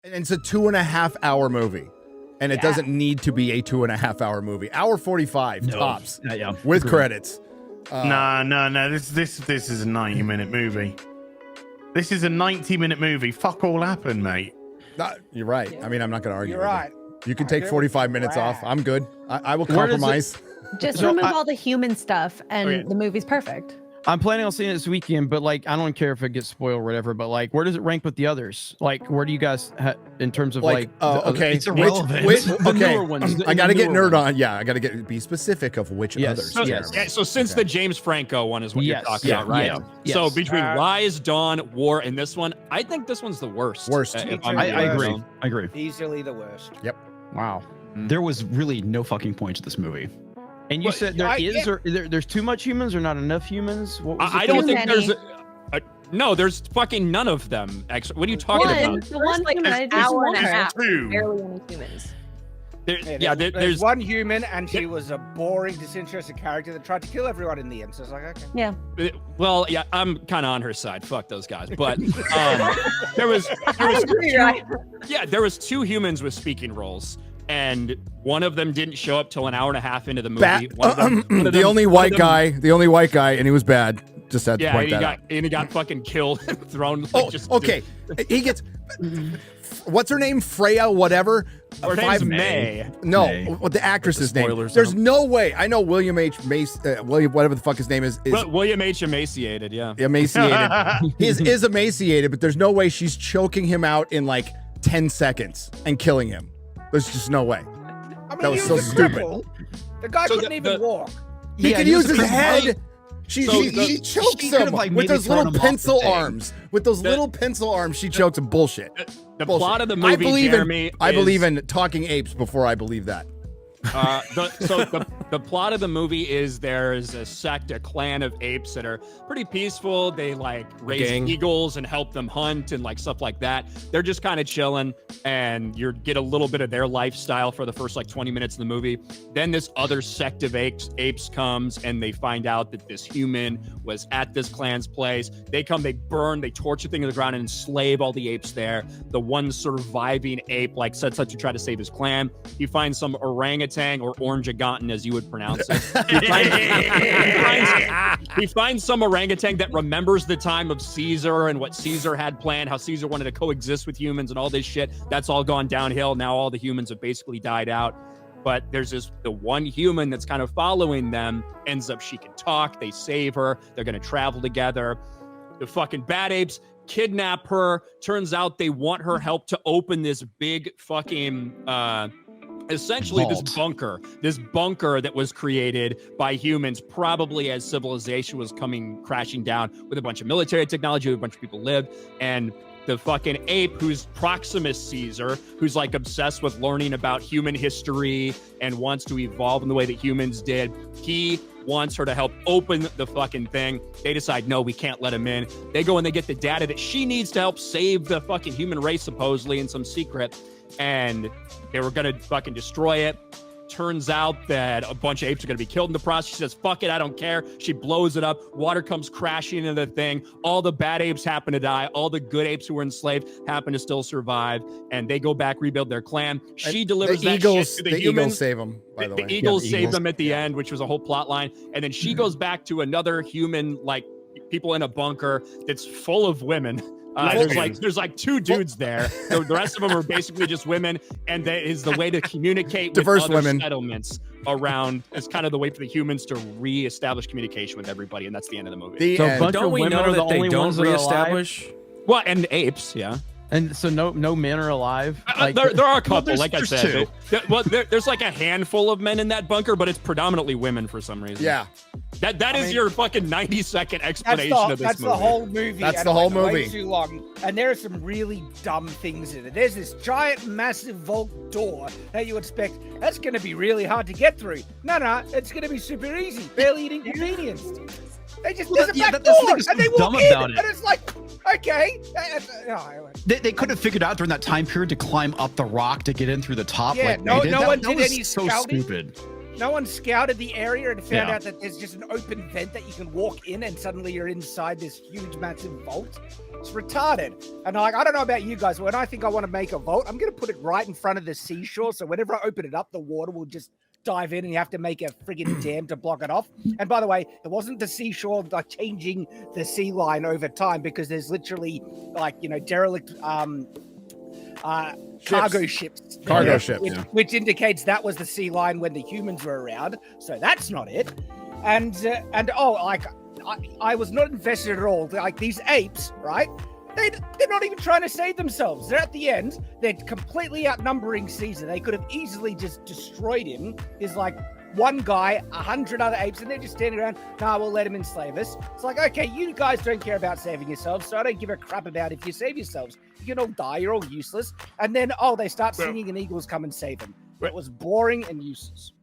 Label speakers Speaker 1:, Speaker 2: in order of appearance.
Speaker 1: And it's a 2.5-hour movie. And it doesn't need to be a 2.5-hour movie. Hour 45 tops with credits.
Speaker 2: No. This is a 90-minute movie. This is a 90-minute movie. Fuck all happened, mate.
Speaker 1: You're right. I mean, I'm not going to argue.
Speaker 3: You're right.
Speaker 1: You can take 45 minutes off. I'm good. I will compromise.
Speaker 4: Just remove all the human stuff, and the movie's perfect.
Speaker 5: I'm planning on seeing it this weekend, but like, I don't care if it gets spoiled or whatever. But like, where does it rank with the others? Like, where do you guys in terms of
Speaker 1: okay,
Speaker 5: it's irrelevant.
Speaker 1: The newer
Speaker 5: ones.
Speaker 1: I got to get nerd on. Yeah, I got to be specific of which others.
Speaker 6: So since the James Franco one is what you're talking about, right?
Speaker 5: Yeah.
Speaker 6: So between Rise, Dawn, War, and this one, I think this one's the worst.
Speaker 5: I agree. I agree.
Speaker 3: Easily the worst.
Speaker 1: Yep.
Speaker 5: Wow.
Speaker 7: There was really no fucking point to this movie.
Speaker 5: And you said there's too much humans or not enough humans? What was
Speaker 6: I don't think there's no, there's fucking none of them. What are you talking about?
Speaker 4: The one
Speaker 8: like an hour and a half. Barely any humans.
Speaker 3: There's one human, and she was a boring, disinterested character that tried to kill everyone in the end. So it's like, okay.
Speaker 4: Yeah.
Speaker 6: Well, yeah, I'm kind of on her side. Fuck those guys. But there was two humans with speaking roles, and one of them didn't show up till an hour and a half into the movie.
Speaker 1: The only white guy, and he was bad. Just had to point that out.
Speaker 6: And he got fucking killed and thrown.
Speaker 1: Okay. He gets. What's her name? Freya, whatever.
Speaker 6: Her name's May.
Speaker 1: No, what the actress's name? There's no way. I know William H. Mace, whatever the fuck his name is.
Speaker 6: William H. Emaciated, yeah.
Speaker 1: Emaciated. He is emaciated, but there's no way she's choking him out in like 10 seconds and killing him. There's just no way.
Speaker 3: I mean,
Speaker 1: that was so stupid.
Speaker 3: The guy couldn't even walk.
Speaker 1: He could use his head. She chokes him with those little pencil arms. With those little pencil arms, she chokes him. Bullshit.
Speaker 6: The plot of the movie,
Speaker 1: I believe in talking apes before I believe that.
Speaker 6: The plot of the movie is there's a sect, a clan of apes that are pretty peaceful. They like raise eagles and help them hunt and like stuff like that. They're just kind of chilling, and you get a little bit of their lifestyle for the first like 20 minutes of the movie. Then this other sect of apes comes, and they find out that this human was at this clan's place. They come, they burn, they torch the thing to the ground and enslave all the apes there. The one surviving ape like sets out to try to save his clan. He finds some orangutan or orangutan, as you would pronounce it. He finds some orangutan that remembers the time of Caesar and what Caesar had planned, how Caesar wanted to coexist with humans and all this shit. That's all gone downhill. Now all the humans have basically died out. But there's the one human that's kind of following them. Ends up, she can talk. They save her. They're going to travel together. The fucking bad apes kidnap her. Turns out they want her help to open this big fucking... essentially this bunker that was created by humans, probably as civilization was coming crashing down, with a bunch of military technology, with a bunch of people lived, and the fucking ape who's Proximus Caesar, who's like obsessed with learning about human history and wants to evolve in the way that humans did. He wants her to help open the fucking thing. They decide, no, we can't let him in. They go and they get the data that she needs to help save the fucking human race, supposedly in some secret. And they were going to fucking destroy it. Turns out that a bunch of apes are going to be killed in the process. She says, fuck it, I don't care. She blows it up. Water comes crashing into the thing. All the bad apes happen to die. All the good apes who were enslaved happen to still survive. And they go back, rebuild their clan. She delivers that shit to the humans.
Speaker 1: Eagles save them, by the way.
Speaker 6: The Eagles save them at the end, which was a whole plot line. And then she goes back to another human, like people in a bunker that's full of women. There's like two dudes there. The rest of them are basically just women, and that is the way to communicate with
Speaker 1: diverse
Speaker 6: other
Speaker 1: women
Speaker 6: settlements around. It's kind of the way for the humans to reestablish communication with everybody, and that's the end of the movie.
Speaker 5: Don't we know that they don't reestablish?
Speaker 6: Well, and apes, yeah.
Speaker 5: And so no men are alive?
Speaker 6: Like, there are a couple, like I said. There's like a handful of men in that bunker, but it's predominantly women for some reason.
Speaker 1: Yeah.
Speaker 6: That is your fucking 90-second explanation of this movie.
Speaker 3: That's the whole movie.
Speaker 1: That's the whole movie.
Speaker 3: Way too long. And there are some really dumb things in it. There's this giant, massive vault door that you expect that's going to be really hard to get through. No, it's going to be super easy. Barely an inconvenience. They just there's a back door, and they walk in, and it's like, okay.
Speaker 7: They could have figured out during that time period to climb up the rock to get in through the top.
Speaker 3: Yeah,
Speaker 7: like
Speaker 3: no one did any
Speaker 7: so
Speaker 3: scouting.
Speaker 7: stupid.
Speaker 3: No one scouted the area and found out that there's just an open vent that you can walk in and suddenly you're inside this huge, massive vault. It's retarded. And I don't know about you guys, but when I think I want to make a vault, I'm going to put it right in front of the seashore. So whenever I open it up, the water will just dive in and you have to make a friggin' dam to block it off. And by the way, it wasn't the seashore like changing the sea line over time because there's literally like, derelict cargo ships.
Speaker 1: Cargo ships,
Speaker 3: which indicates that was the sea line when the humans were around. So that's not it. And I was not invested at all. Like these apes, right? They're not even trying to save themselves. They're at the end. They're completely outnumbering Caesar. They could have easily just destroyed him. There's like one guy, 100 other apes, and they're just standing around. Nah, we'll let him enslave us. It's like, okay, you guys don't care about saving yourselves, so I don't give a crap about if you save yourselves. You can all die. You're all useless. And then, they start singing and eagles come and save them. It was boring and useless.